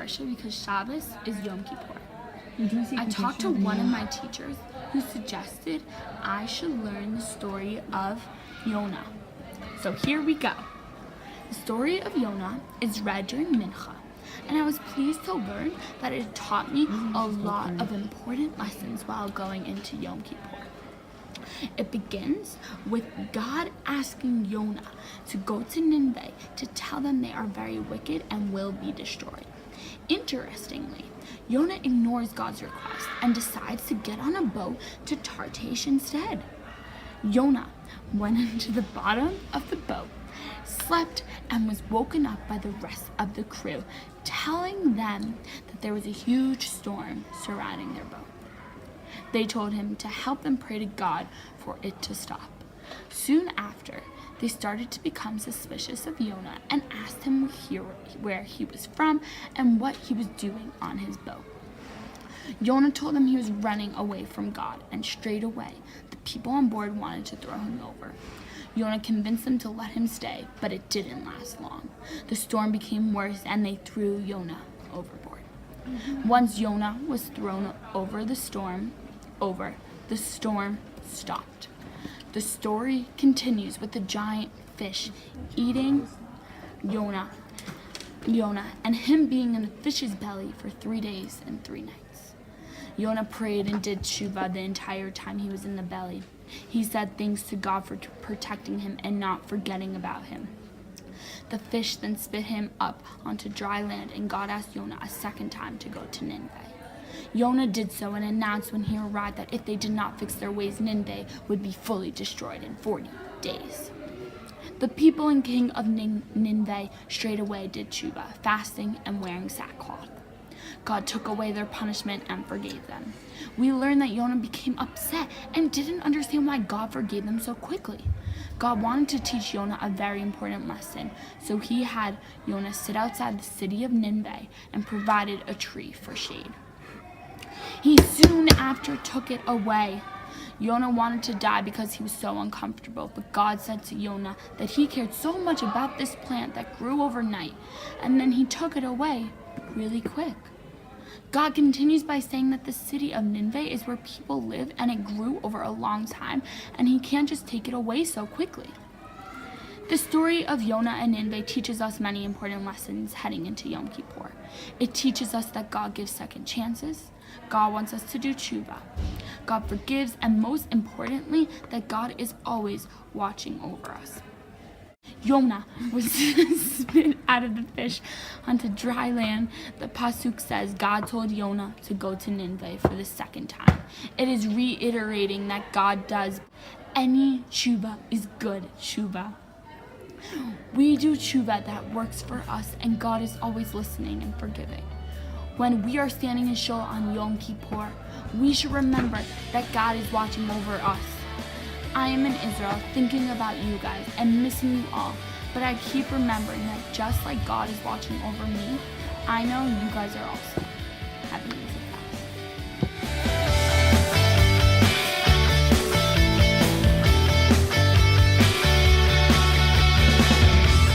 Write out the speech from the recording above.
Parsha because Shabbos is Yom Kippur. I talked to one of my teachers who suggested I should learn the story of Yonah. So here we go. The story of Yonah is read during Mincha, and I was pleased to learn that it taught me a lot of important lessons while going into Yom Kippur. It begins with God asking Yonah to go to Nineveh to tell them they are very wicked and will be destroyed. Interestingly, Yonah ignores God's request and decides to get on a boat to Tarshish instead. Yonah went into the bottom of the boat, slept, and was woken up by the rest of the crew, telling them that there was a huge storm surrounding their boat. They told him to help them pray to God for it to stop. Soon after, they started to become suspicious of Yonah and asked him where he was from and what he was doing on his boat. Yonah told them he was running away from God, and straight away, the people on board wanted to throw him over. Yonah convinced them to let him stay, but it didn't last long. The storm became worse, and they threw Yonah overboard. Once Yonah was thrown over, the storm stopped. The story continues with the giant fish eating Yonah, and him being in the fish's belly for 3 days and 3 nights. Yonah prayed and did tshuva the entire time he was in the belly. He said thanks to God for protecting him and not forgetting about him. The fish then spit him up onto dry land, and God asked Yonah a second time to go to Nineveh. Yonah did so and announced when he arrived that if they did not fix their ways, Nineveh would be fully destroyed in 40 days. The people and king of Nineveh straight away did tshuva, fasting and wearing sackcloth. God took away their punishment and forgave them. We learned that Yonah became upset and didn't understand why God forgave them so quickly. God wanted to teach Yonah a very important lesson, so he had Yonah sit outside the city of Nineveh and provided a tree for shade. He soon after took it away. Yonah wanted to die because he was so uncomfortable, but God said to Yonah that he cared so much about this plant that grew overnight, and then he took it away really quick. God continues by saying that the city of Nineveh is where people live and it grew over a long time, and he can't just take it away so quickly. The story of Yonah and Nineveh teaches us many important lessons heading into Yom Kippur. It teaches us that God gives second chances. God wants us to do tshuva. God forgives, and most importantly, that God is always watching over us. Yonah was spit out of the fish onto dry land. The pasuk says God told Yonah to go to Nineveh for the second time. It is reiterating that God does any tshuva is good tshuva. We do tshuva that works for us, and God is always listening and forgiving. When we are standing in shul on Yom Kippur, we should remember that God is watching over us. I am in Israel thinking about you guys and missing you all, but I keep remembering that just like God is watching over me, I know you guys are also.